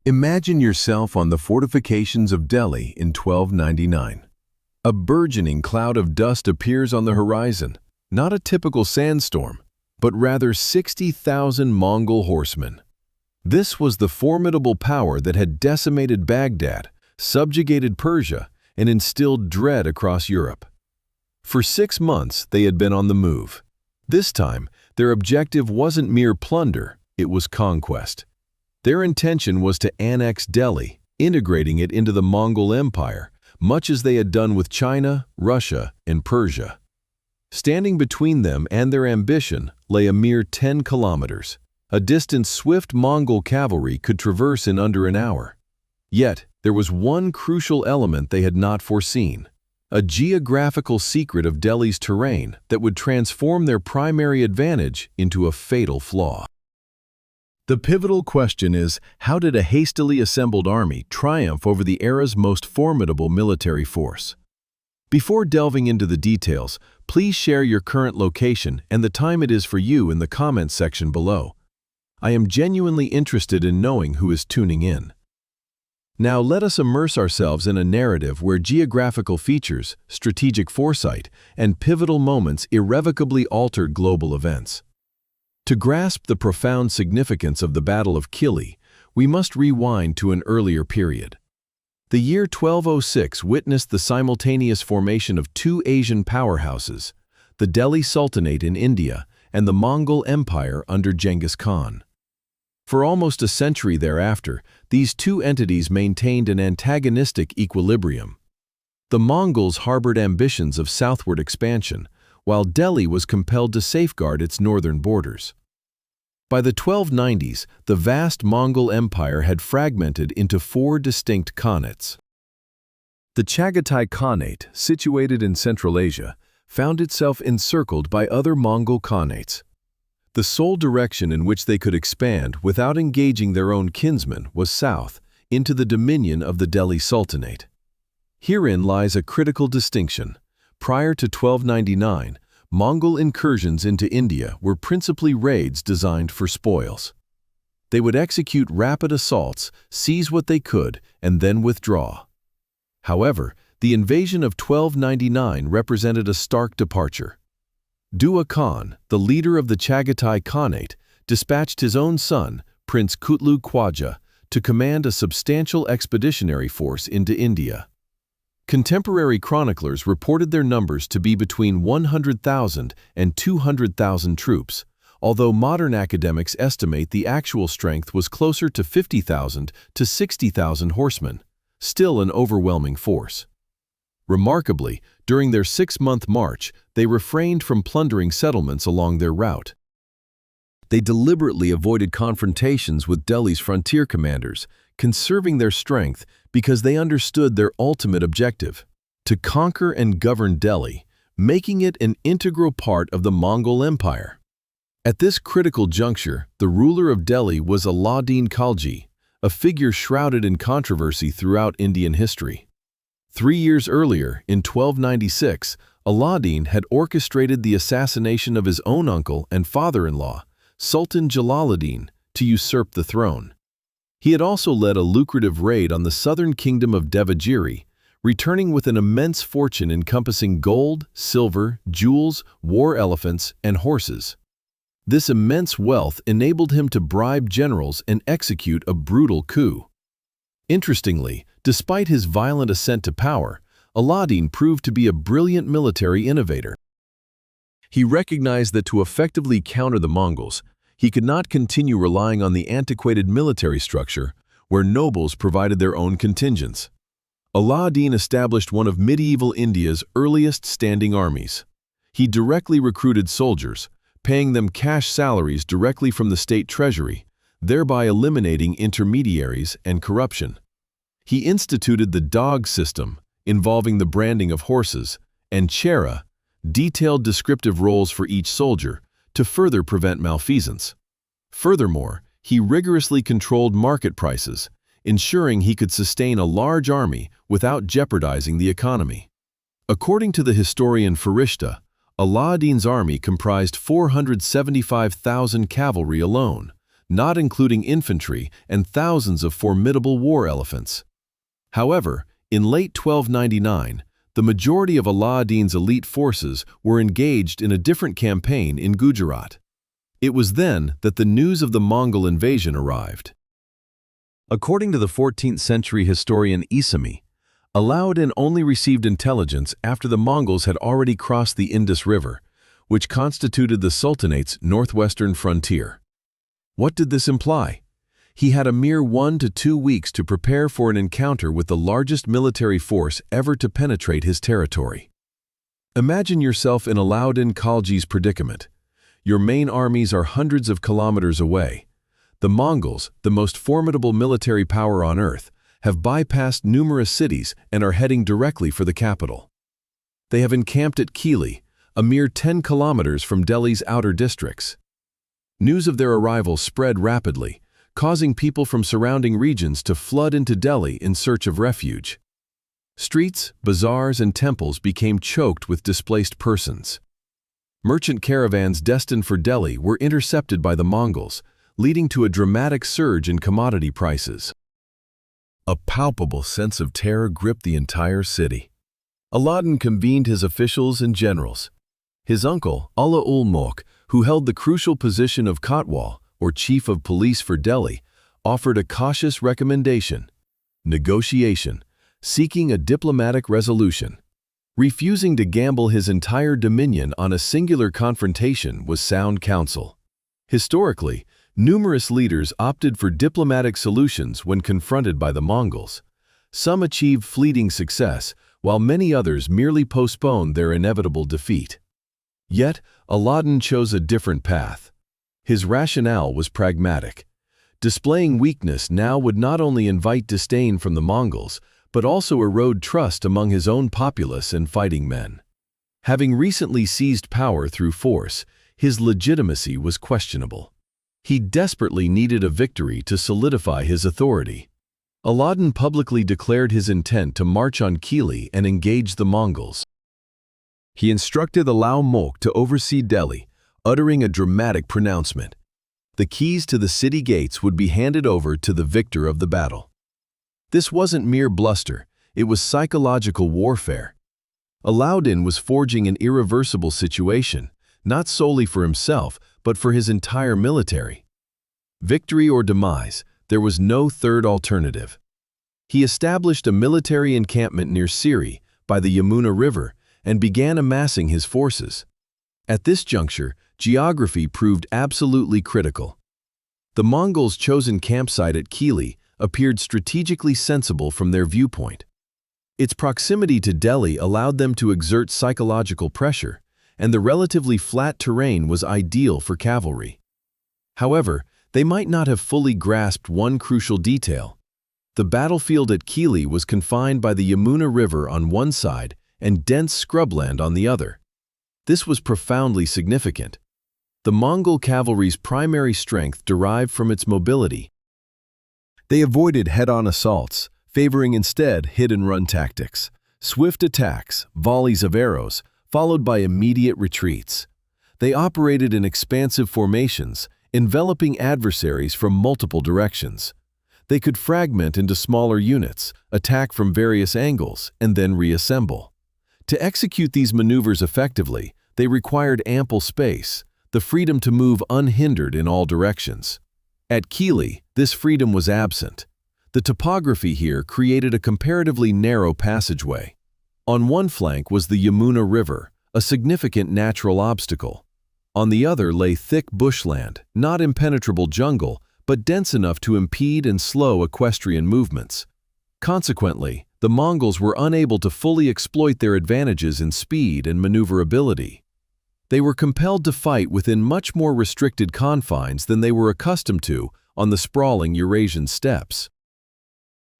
Imagine yourself on the fortifications of Delhi in 1299. A burgeoning cloud of dust appears on the horizon, not a typical sandstorm, but rather 60,000 Mongol horsemen. This was the formidable power that had decimated Baghdad, subjugated Persia, and instilled dread across Europe. For 6 months, they had been on the move. This time, their objective wasn't mere plunder, it was conquest. Their intention was to annex Delhi, integrating it into the Mongol Empire, much as they had done with China, Russia, and Persia. Standing between them and their ambition lay a mere 10 kilometers, a distance swift Mongol cavalry could traverse in under an hour. Yet, there was one crucial element they had not foreseen, a geographical secret of Delhi's terrain that would transform their primary advantage into a fatal flaw. The pivotal question is, how did a hastily assembled army triumph over the era's most formidable military force? Before delving into the details, please share your current location and the time it is for you in the comments section below. I am genuinely interested in knowing who is tuning in. Now let us immerse ourselves in a narrative where geographical features, strategic foresight, and pivotal moments irrevocably altered global events. To grasp the profound significance of the Battle of Kili, we must rewind to an earlier period. The year 1206 witnessed the simultaneous formation of two Asian powerhouses, the Delhi Sultanate in India and the Mongol Empire under Genghis Khan. For almost a century thereafter, these two entities maintained an antagonistic equilibrium. The Mongols harbored ambitions of southward expansion, while Delhi was compelled to safeguard its northern borders. By the 1290s, the vast Mongol Empire had fragmented into 4 distinct khanates. The Chagatai Khanate, situated in Central Asia, found itself encircled by other Mongol khanates. The sole direction in which they could expand without engaging their own kinsmen was south, into the dominion of the Delhi Sultanate. Herein lies a critical distinction. Prior to 1299, Mongol incursions into India were principally raids designed for spoils. They would execute rapid assaults, seize what they could, and then withdraw. However, the invasion of 1299 represented a stark departure. Dua Khan, the leader of the Chagatai Khanate, dispatched his own son, Prince Kutlu Khwaja, to command a substantial expeditionary force into India. Contemporary chroniclers reported their numbers to be between 100,000 and 200,000 troops, although modern academics estimate the actual strength was closer to 50,000 to 60,000 horsemen, still an overwhelming force. Remarkably, during their 6-month march, they refrained from plundering settlements along their route. They deliberately avoided confrontations with Delhi's frontier commanders, conserving their strength because they understood their ultimate objective: to conquer and govern Delhi, making it an integral part of the Mongol Empire. At this critical juncture, the ruler of Delhi was Alauddin Khalji, a figure shrouded in controversy throughout Indian history. 3 years earlier, in 1296, Alauddin had orchestrated the assassination of his own uncle and father-in-law, Sultan Jalaluddin, to usurp the throne. He had also led a lucrative raid on the southern kingdom of Devagiri, returning with an immense fortune encompassing gold, silver, jewels, war elephants, and horses. This immense wealth enabled him to bribe generals and execute a brutal coup. Interestingly, despite his violent ascent to power, Alauddin proved to be a brilliant military innovator. He recognized that to effectively counter the Mongols, he could not continue relying on the antiquated military structure where nobles provided their own contingents. Alauddin established one of medieval India's earliest standing armies. He directly recruited soldiers, paying them cash salaries directly from the state treasury, thereby eliminating intermediaries and corruption. He instituted the dog system, involving the branding of horses, and chera, detailed descriptive roles for each soldier, to further prevent malfeasance. Furthermore, he rigorously controlled market prices, ensuring he could sustain a large army without jeopardizing the economy. According to the historian Farishta, Alauddin's army comprised 475,000 cavalry alone, not including infantry and thousands of formidable war elephants. However, in late 1299, the majority of Ala ad-Din's elite forces were engaged in a different campaign in Gujarat. It was then that the news of the Mongol invasion arrived. According to the 14th century historian Isami, Ala ad-Din only received intelligence after the Mongols had already crossed the Indus River, which constituted the Sultanate's northwestern frontier. What did this imply? He had a mere 1 to 2 weeks to prepare for an encounter with the largest military force ever to penetrate his territory. Imagine yourself in Ala ad-Din Khalji's predicament. Your main armies are hundreds of kilometers away. The Mongols, the most formidable military power on earth, have bypassed numerous cities and are heading directly for the capital. They have encamped at Kili, a mere 10 kilometers from Delhi's outer districts. News of their arrival spread rapidly, causing people from surrounding regions to flood into Delhi in search of refuge. Streets, bazaars, and temples became choked with displaced persons. Merchant caravans destined for Delhi were intercepted by the Mongols, leading to a dramatic surge in commodity prices. A palpable sense of terror gripped the entire city. Ala ad-Din convened his officials and generals. His uncle, Ula-ul-Mulk, who held the crucial position of Kotwal, or chief of police for Delhi, offered a cautious recommendation: negotiation, seeking a diplomatic resolution. Refusing to gamble his entire dominion on a singular confrontation was sound counsel. Historically, numerous leaders opted for diplomatic solutions when confronted by the Mongols. Some achieved fleeting success, while many others merely postponed their inevitable defeat. Yet, Ala ad-Din chose a different path. His rationale was pragmatic. Displaying weakness now would not only invite disdain from the Mongols, but also erode trust among his own populace and fighting men. Having recently seized power through force, his legitimacy was questionable. He desperately needed a victory to solidify his authority. Ala ad-Din publicly declared his intent to march on Kili and engage the Mongols. He instructed Ula-ul-Mulk to oversee Delhi, uttering a dramatic pronouncement. The keys to the city gates would be handed over to the victor of the battle. This wasn't mere bluster, it was psychological warfare. Ala ad-Din was forging an irreversible situation, not solely for himself, but for his entire military. Victory or demise, there was no third alternative. He established a military encampment near Siri, by the Yamuna River, and began amassing his forces. At this juncture, geography proved absolutely critical. The Mongols' chosen campsite at Kili appeared strategically sensible from their viewpoint. Its proximity to Delhi allowed them to exert psychological pressure, and the relatively flat terrain was ideal for cavalry. However, they might not have fully grasped one crucial detail. The battlefield at Kili was confined by the Yamuna River on one side and dense scrubland on the other. This was profoundly significant. The Mongol cavalry's primary strength derived from its mobility. They avoided head-on assaults, favoring instead hit-and-run tactics, swift attacks, volleys of arrows, followed by immediate retreats. They operated in expansive formations, enveloping adversaries from multiple directions. They could fragment into smaller units, attack from various angles, and then reassemble. To execute these maneuvers effectively, they required ample space, the freedom to move unhindered in all directions. At Kili, this freedom was absent. The topography here created a comparatively narrow passageway. On one flank was the Yamuna River, a significant natural obstacle. On the other lay thick bushland, not impenetrable jungle, but dense enough to impede and slow equestrian movements. Consequently, the Mongols were unable to fully exploit their advantages in speed and maneuverability. They were compelled to fight within much more restricted confines than they were accustomed to on the sprawling Eurasian steppes.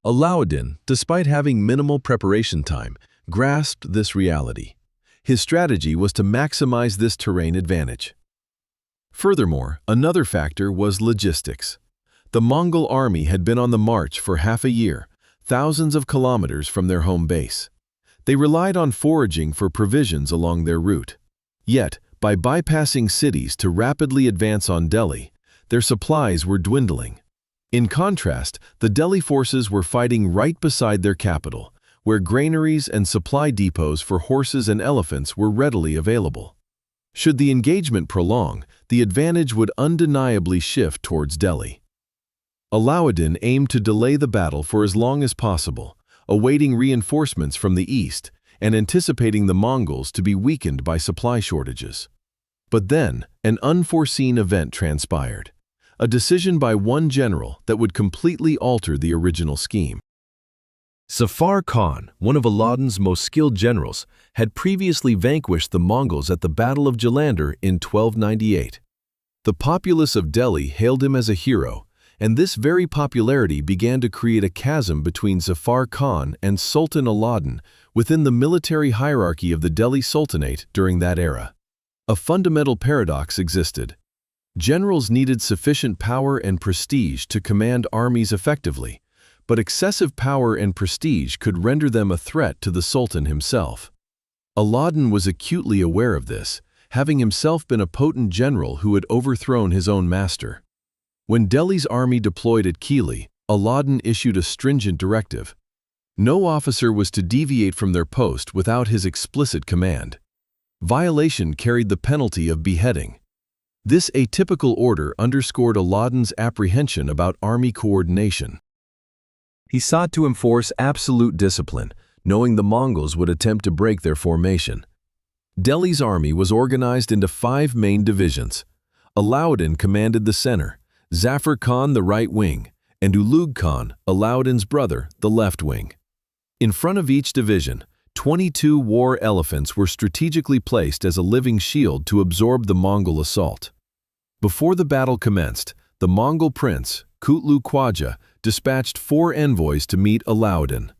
Ala ad-Din, despite having minimal preparation time, grasped this reality. His strategy was to maximize this terrain advantage. Furthermore, another factor was logistics. The Mongol army had been on the march for half a year, thousands of kilometers from their home base. They relied on foraging for provisions along their route. Yet, by bypassing cities to rapidly advance on Delhi, their supplies were dwindling. In contrast, the Delhi forces were fighting right beside their capital, where granaries and supply depots for horses and elephants were readily available. Should the engagement prolong, the advantage would undeniably shift towards Delhi. Alauddin aimed to delay the battle for as long as possible, awaiting reinforcements from the east and anticipating the Mongols to be weakened by supply shortages. But then, an unforeseen event transpired, a decision by one general that would completely alter the original scheme. Zafar Khan, one of Alauddin's most skilled generals, had previously vanquished the Mongols at the Battle of Jalandhar in 1298. The populace of Delhi hailed him as a hero, and this very popularity began to create a chasm between Zafar Khan and Sultan Alauddin within the military hierarchy of the Delhi Sultanate during that era. A fundamental paradox existed. Generals needed sufficient power and prestige to command armies effectively, but excessive power and prestige could render them a threat to the Sultan himself. Alauddin was acutely aware of this, having himself been a potent general who had overthrown his own master. When Delhi's army deployed at Kili, Alauddin issued a stringent directive. No officer was to deviate from their post without his explicit command. Violation carried the penalty of beheading. This atypical order underscored Alauddin's apprehension about army coordination. He sought to enforce absolute discipline, knowing the Mongols would attempt to break their formation. Delhi's army was organized into 5 main divisions. Alauddin commanded the center, Zafar Khan the right wing, and Ulugh Khan, Alauddin's brother, the left wing. In front of each division, 22 war elephants were strategically placed as a living shield to absorb the Mongol assault. Before the battle commenced, the Mongol prince, Kutlu Khwaja, dispatched 4 envoys to meet Alauddin.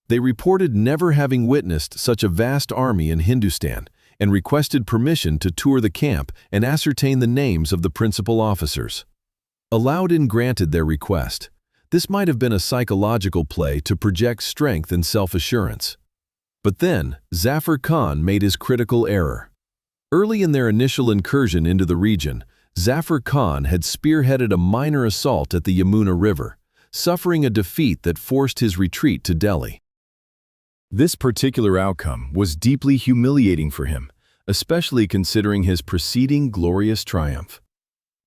They reported never having witnessed such a vast army in Hindustan and requested permission to tour the camp and ascertain the names of the principal officers. Alauddin granted their request. This might have been a psychological play to project strength and self-assurance. But then, Zafar Khan made his critical error. Early in their initial incursion into the region, Zafar Khan had spearheaded a minor assault at the Yamuna River, suffering a defeat that forced his retreat to Delhi. This particular outcome was deeply humiliating for him, especially considering his preceding glorious triumph.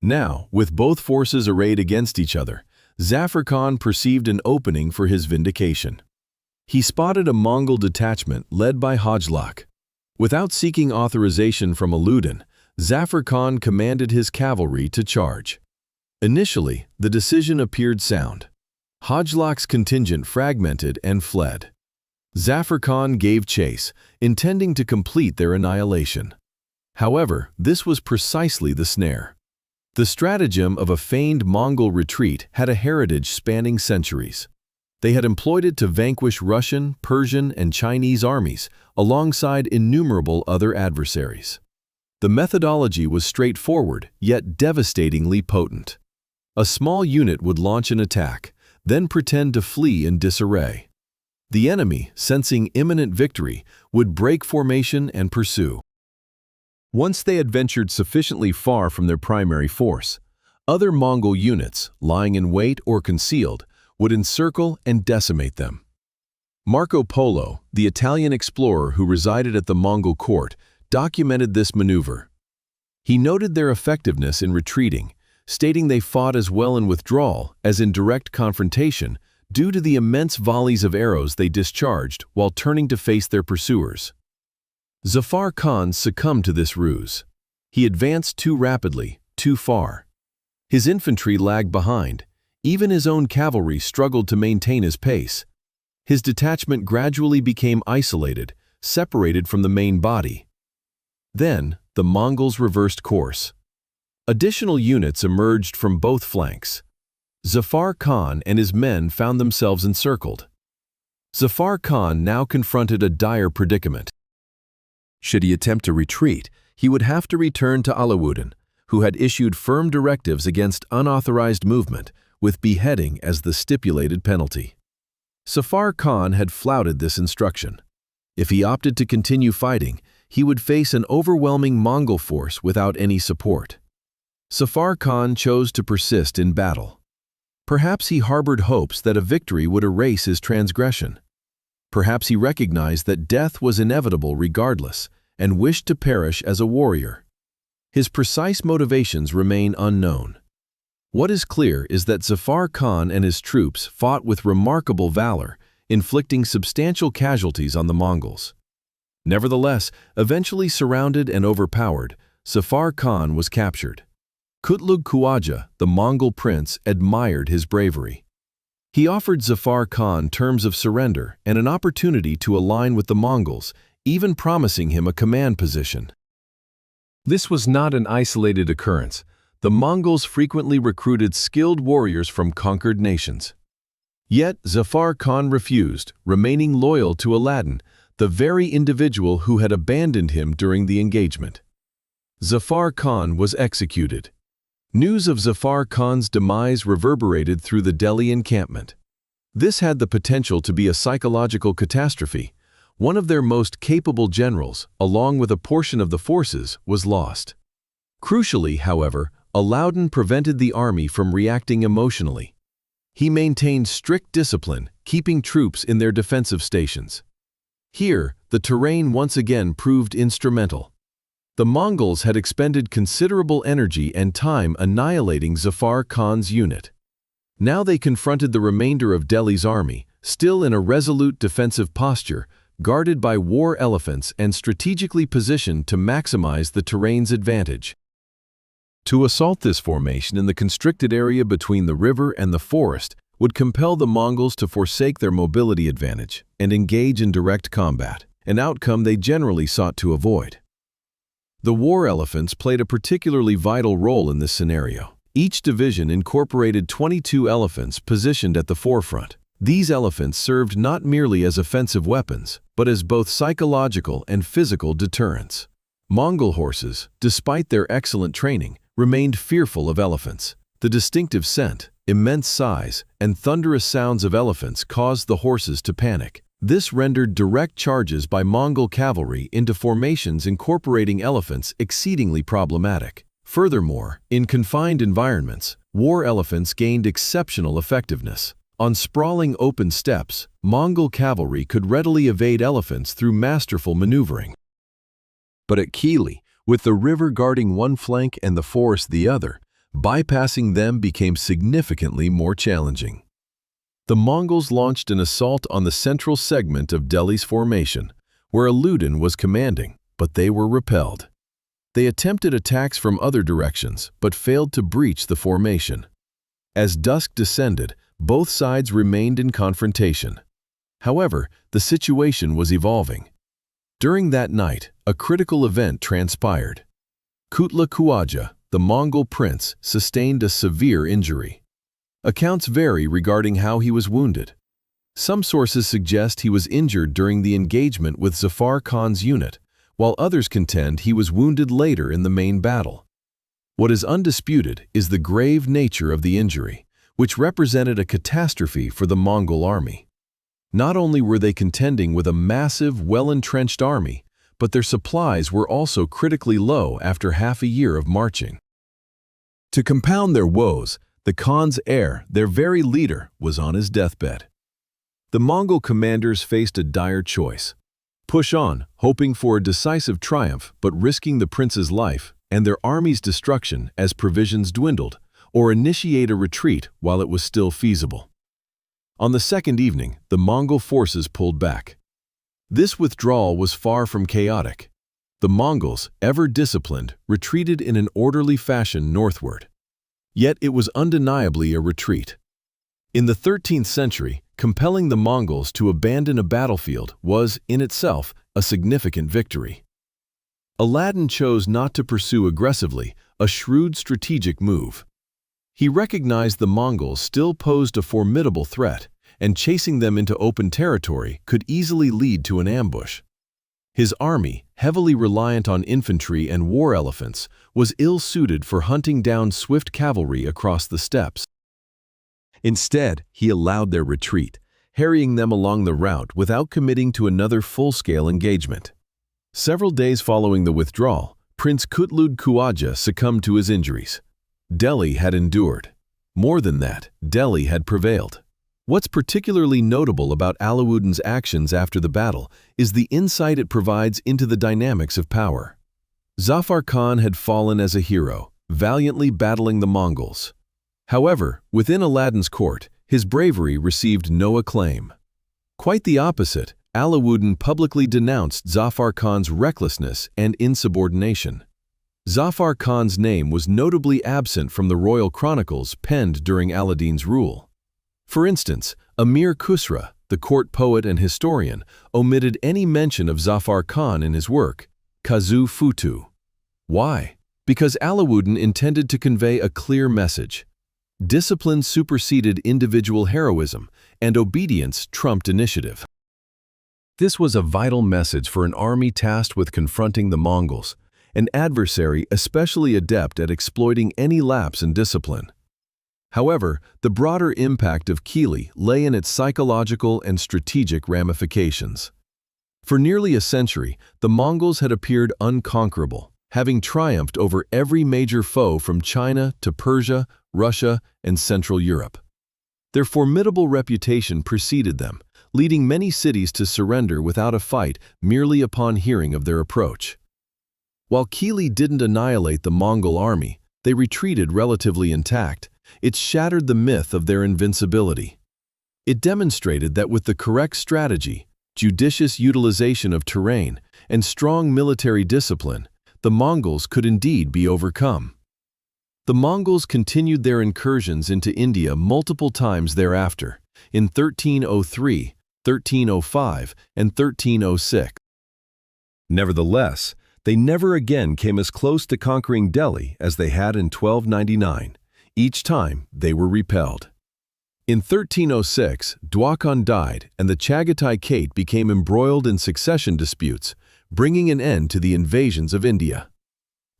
Now, with both forces arrayed against each other, Zafar Khan perceived an opening for his vindication. He spotted a Mongol detachment led by Hajlak. Without seeking authorization from Alauddin, Zafar Khan commanded his cavalry to charge. Initially, the decision appeared sound. Hajlak's contingent fragmented and fled. Zafar Khan gave chase, intending to complete their annihilation. However, this was precisely the snare. The stratagem of a feigned Mongol retreat had a heritage spanning centuries. They had employed it to vanquish Russian, Persian, and Chinese armies, alongside innumerable other adversaries. The methodology was straightforward, yet devastatingly potent. A small unit would launch an attack, then pretend to flee in disarray. The enemy, sensing imminent victory, would break formation and pursue. Once they had ventured sufficiently far from their primary force, other Mongol units, lying in wait or concealed, would encircle and decimate them. Marco Polo, the Italian explorer who resided at the Mongol court, documented this maneuver. He noted their effectiveness in retreating, stating they fought as well in withdrawal as in direct confrontation due to the immense volleys of arrows they discharged while turning to face their pursuers. Zafar Khan succumbed to this ruse. He advanced too rapidly, too far. His infantry lagged behind. Even his own cavalry struggled to maintain his pace. His detachment gradually became isolated, separated from the main body. Then, the Mongols reversed course. Additional units emerged from both flanks. Zafar Khan and his men found themselves encircled. Zafar Khan now confronted a dire predicament. Should he attempt to retreat, he would have to return to Alauddin, who had issued firm directives against unauthorized movement, with beheading as the stipulated penalty. Zafar Khan had flouted this instruction. If he opted to continue fighting, he would face an overwhelming Mongol force without any support. Zafar Khan chose to persist in battle. Perhaps he harbored hopes that a victory would erase his transgression. Perhaps he recognized that death was inevitable regardless and wished to perish as a warrior. His precise motivations remain unknown. What is clear is that Zafar Khan and his troops fought with remarkable valor, inflicting substantial casualties on the Mongols. Nevertheless, eventually surrounded and overpowered, Zafar Khan was captured. Kutlug Khawaja, the Mongol prince, admired his bravery. He offered Zafar Khan terms of surrender and an opportunity to align with the Mongols, even promising him a command position. This was not an isolated occurrence. The Mongols frequently recruited skilled warriors from conquered nations. Yet Zafar Khan refused, remaining loyal to Aladdin, the very individual who had abandoned him during the engagement. Zafar Khan was executed. News of Zafar Khan's demise reverberated through the Delhi encampment. This had the potential to be a psychological catastrophe. One of their most capable generals, along with a portion of the forces, was lost. Crucially, however, Aladdin prevented the army from reacting emotionally. He maintained strict discipline, keeping troops in their defensive stations. Here, the terrain once again proved instrumental. The Mongols had expended considerable energy and time annihilating Zafar Khan's unit. Now they confronted the remainder of Delhi's army, still in a resolute defensive posture, guarded by war elephants and strategically positioned to maximize the terrain's advantage. To assault this formation in the constricted area between the river and the forest would compel the Mongols to forsake their mobility advantage and engage in direct combat, an outcome they generally sought to avoid. The war elephants played a particularly vital role in this scenario. Each division incorporated 22 elephants positioned at the forefront. These elephants served not merely as offensive weapons, but as both psychological and physical deterrents. Mongol horses, despite their excellent training, remained fearful of elephants. The distinctive scent, immense size, and thunderous sounds of elephants caused the horses to panic. This rendered direct charges by Mongol cavalry into formations incorporating elephants exceedingly problematic. Furthermore, in confined environments, war elephants gained exceptional effectiveness. On sprawling open steppes, Mongol cavalry could readily evade elephants through masterful maneuvering. But at Kili, with the river guarding one flank and the forest the other, bypassing them became significantly more challenging. The Mongols launched an assault on the central segment of Delhi's formation, where Aladdin was commanding, but they were repelled. They attempted attacks from other directions, but failed to breach the formation. As dusk descended, both sides remained in confrontation. However, the situation was evolving. During that night, a critical event transpired. Kutlug Khawaja, the Mongol prince, sustained a severe injury. Accounts vary regarding how he was wounded. Some sources suggest he was injured during the engagement with Zafar Khan's unit, while others contend he was wounded later in the main battle. What is undisputed is the grave nature of the injury, which represented a catastrophe for the Mongol army. Not only were they contending with a massive, well-entrenched army, but their supplies were also critically low after half a year of marching. To compound their woes, the Khan's heir, their very leader, was on his deathbed. The Mongol commanders faced a dire choice: push on, hoping for a decisive triumph but risking the prince's life and their army's destruction as provisions dwindled, or initiate a retreat while it was still feasible. On the second evening, the Mongol forces pulled back. This withdrawal was far from chaotic. The Mongols, ever disciplined, retreated in an orderly fashion northward. Yet it was undeniably a retreat. In the 13th century, compelling the Mongols to abandon a battlefield was, in itself, a significant victory. Aladdin chose not to pursue aggressively, a shrewd strategic move. He recognized the Mongols still posed a formidable threat, and chasing them into open territory could easily lead to an ambush. His army, heavily reliant on infantry and war elephants, was ill-suited for hunting down swift cavalry across the steppes. Instead, he allowed their retreat, harrying them along the route without committing to another full-scale engagement. Several days following the withdrawal, Prince Kutlug Khawaja succumbed to his injuries. Delhi had endured. More than that, Delhi had prevailed. What's particularly notable about Alauddin's actions after the battle is the insight it provides into the dynamics of power. Zafar Khan had fallen as a hero, valiantly battling the Mongols. However, within Aladdin's court, his bravery received no acclaim. Quite the opposite, Alauddin publicly denounced Zafar Khan's recklessness and insubordination. Zafar Khan's name was notably absent from the royal chronicles penned during Aladdin's rule. For instance, Amir Khusra, the court poet and historian, omitted any mention of Zafar Khan in his work, Kazu Futu. Why? Because Alauddin intended to convey a clear message. Discipline superseded individual heroism, and obedience trumped initiative. This was a vital message for an army tasked with confronting the Mongols, an adversary especially adept at exploiting any lapse in discipline. However, the broader impact of Kili lay in its psychological and strategic ramifications. For nearly a century, the Mongols had appeared unconquerable, having triumphed over every major foe from China to Persia, Russia, and Central Europe. Their formidable reputation preceded them, leading many cities to surrender without a fight merely upon hearing of their approach. While Kili didn't annihilate the Mongol army, they retreated relatively intact. It shattered the myth of their invincibility. It demonstrated that with the correct strategy, judicious utilization of terrain, and strong military discipline, the Mongols could indeed be overcome. The Mongols continued their incursions into India multiple times thereafter, in 1303, 1305, and 1306. Nevertheless, they never again came as close to conquering Delhi as they had in 1299. Each time, they were repelled. In 1306, Dwakan died and the Chagatai Kate became embroiled in succession disputes, bringing an end to the invasions of India.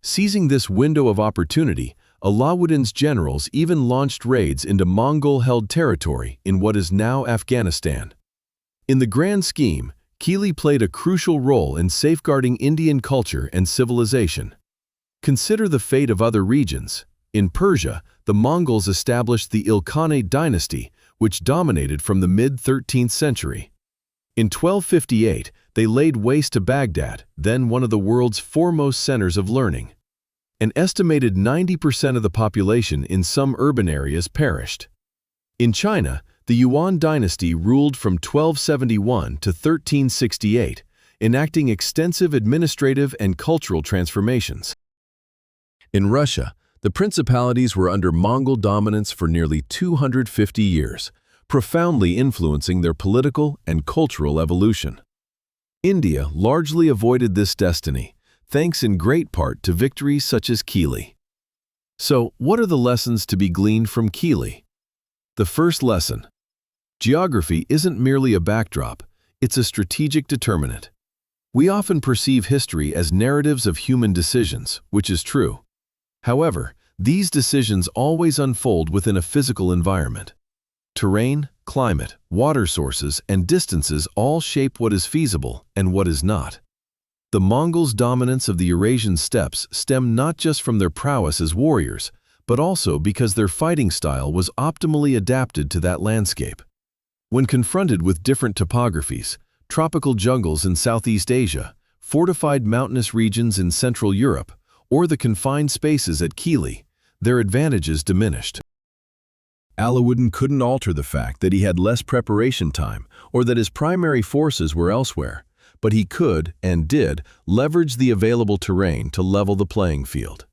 Seizing this window of opportunity, Alauddin's generals even launched raids into Mongol-held territory in what is now Afghanistan. In the grand scheme, Kili played a crucial role in safeguarding Indian culture and civilization. Consider the fate of other regions. In Persia, the Mongols established the Ilkhanate dynasty, which dominated from the mid-13th century. In 1258, they laid waste to Baghdad, then one of the world's foremost centers of learning. An estimated 90% of the population in some urban areas perished. In China, the Yuan dynasty ruled from 1271 to 1368, enacting extensive administrative and cultural transformations. In Russia, the principalities were under Mongol dominance for nearly 250 years, profoundly influencing their political and cultural evolution. India largely avoided this destiny, thanks in great part to victories such as Kili. So, what are the lessons to be gleaned from Kili? The first lesson: geography isn't merely a backdrop, it's a strategic determinant. We often perceive history as narratives of human decisions, which is true. However, these decisions always unfold within a physical environment. Terrain, climate, water sources, and distances all shape what is feasible and what is not. The Mongols' dominance of the Eurasian steppes stemmed not just from their prowess as warriors, but also because their fighting style was optimally adapted to that landscape. When confronted with different topographies, tropical jungles in Southeast Asia, fortified mountainous regions in Central Europe, or the confined spaces at Kili, their advantages diminished. Alauddin couldn't alter the fact that he had less preparation time or that his primary forces were elsewhere, but he could, and did, leverage the available terrain to level the playing field.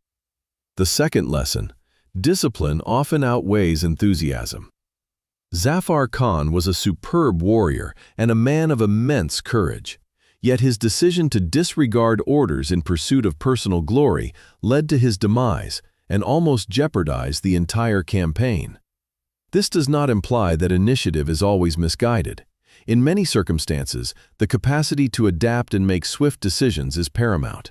The second lesson: discipline often outweighs enthusiasm. Zafar Khan was a superb warrior and a man of immense courage. Yet his decision to disregard orders in pursuit of personal glory led to his demise and almost jeopardized the entire campaign. This does not imply that initiative is always misguided. In many circumstances, the capacity to adapt and make swift decisions is paramount.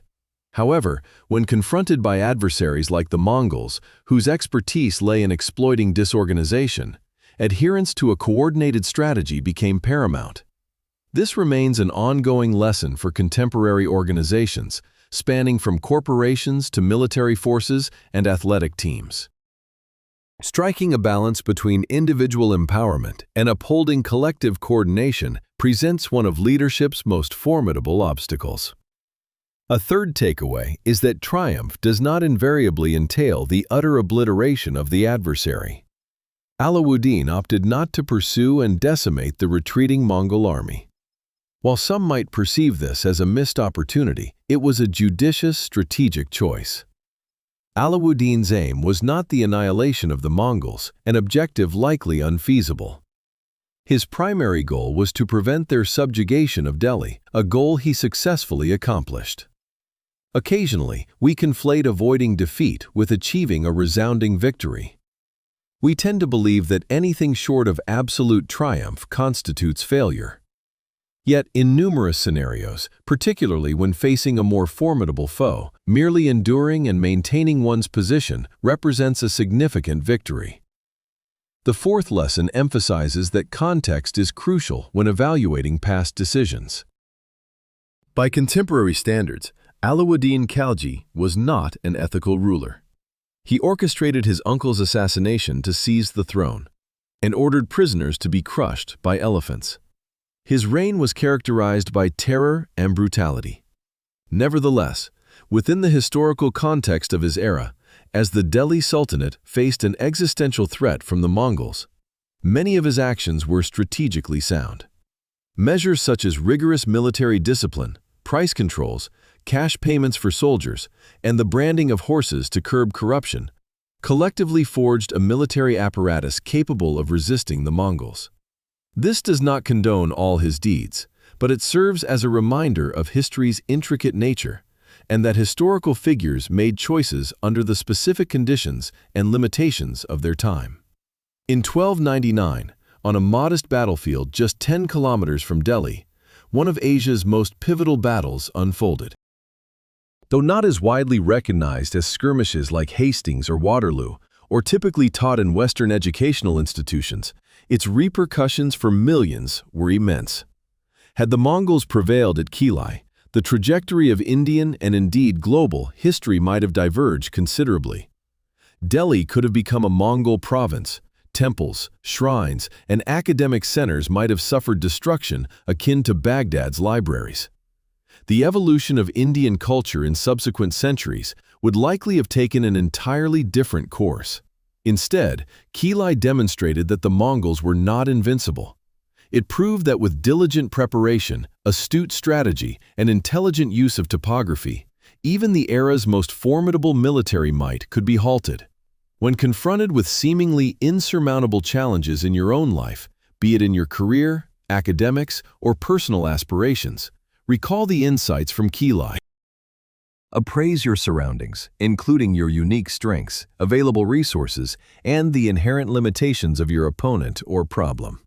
However, when confronted by adversaries like the Mongols, whose expertise lay in exploiting disorganization, adherence to a coordinated strategy became paramount. This remains an ongoing lesson for contemporary organizations, spanning from corporations to military forces and athletic teams. Striking a balance between individual empowerment and upholding collective coordination presents one of leadership's most formidable obstacles. A third takeaway is that triumph does not invariably entail the utter obliteration of the adversary. Alauddin opted not to pursue and decimate the retreating Mongol army. While some might perceive this as a missed opportunity, it was a judicious, strategic choice. Alauddin's aim was not the annihilation of the Mongols, an objective likely unfeasible. His primary goal was to prevent their subjugation of Delhi, a goal he successfully accomplished. Occasionally, we conflate avoiding defeat with achieving a resounding victory. We tend to believe that anything short of absolute triumph constitutes failure. Yet, in numerous scenarios, particularly when facing a more formidable foe, merely enduring and maintaining one's position represents a significant victory. The fourth lesson emphasizes that context is crucial when evaluating past decisions. By contemporary standards, Alauddin Khalji was not an ethical ruler. He orchestrated his uncle's assassination to seize the throne and ordered prisoners to be crushed by elephants. His reign was characterized by terror and brutality. Nevertheless, within the historical context of his era, as the Delhi Sultanate faced an existential threat from the Mongols, many of his actions were strategically sound. Measures such as rigorous military discipline, price controls, cash payments for soldiers, and the branding of horses to curb corruption collectively forged a military apparatus capable of resisting the Mongols. This does not condone all his deeds, but it serves as a reminder of history's intricate nature and that historical figures made choices under the specific conditions and limitations of their time. In 1299, on a modest battlefield just 10 kilometers from Delhi, one of Asia's most pivotal battles unfolded. Though not as widely recognized as skirmishes like Hastings or Waterloo, or typically taught in Western educational institutions, its repercussions for millions were immense. Had the Mongols prevailed at Kili, the trajectory of Indian and indeed global history might have diverged considerably. Delhi could have become a Mongol province. Temples, shrines, and academic centers might have suffered destruction akin to Baghdad's libraries. The evolution of Indian culture in subsequent centuries would likely have taken an entirely different course. Instead, Kili demonstrated that the Mongols were not invincible. It proved that with diligent preparation, astute strategy, and intelligent use of topography, even the era's most formidable military might could be halted. When confronted with seemingly insurmountable challenges in your own life, be it in your career, academics, or personal aspirations, recall the insights from Kili. Appraise your surroundings, including your unique strengths, available resources, and the inherent limitations of your opponent or problem.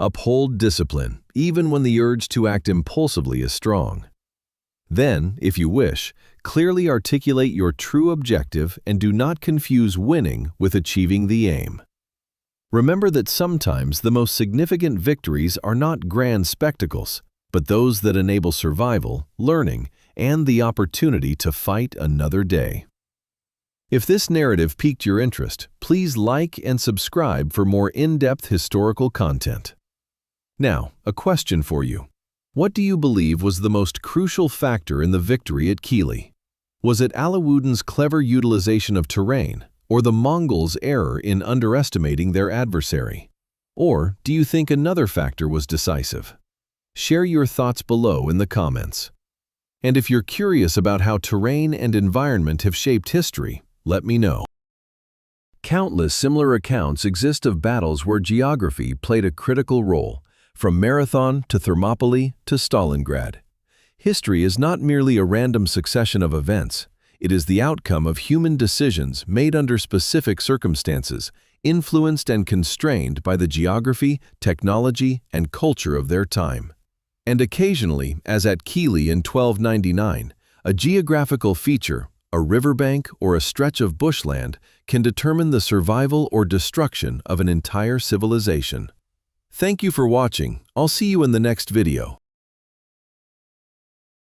Uphold discipline, even when the urge to act impulsively is strong. Then, if you wish, clearly articulate your true objective and do not confuse winning with achieving the aim. Remember that sometimes the most significant victories are not grand spectacles, but those that enable survival, learning, and the opportunity to fight another day. If this narrative piqued your interest, please like and subscribe for more in-depth historical content. Now, a question for you. What do you believe was the most crucial factor in the victory at Kili? Was it Alauddin's clever utilization of terrain, or the Mongols' error in underestimating their adversary? Or do you think another factor was decisive? Share your thoughts below in the comments. And if you're curious about how terrain and environment have shaped history, let me know. Countless similar accounts exist of battles where geography played a critical role, from Marathon to Thermopylae to Stalingrad. History is not merely a random succession of events. It is the outcome of human decisions made under specific circumstances, influenced and constrained by the geography, technology, and culture of their time. And occasionally, as at Kili in 1299, a geographical feature, a riverbank or a stretch of bushland, can determine the survival or destruction of an entire civilization. Thank you for watching. I'll see you in the next video.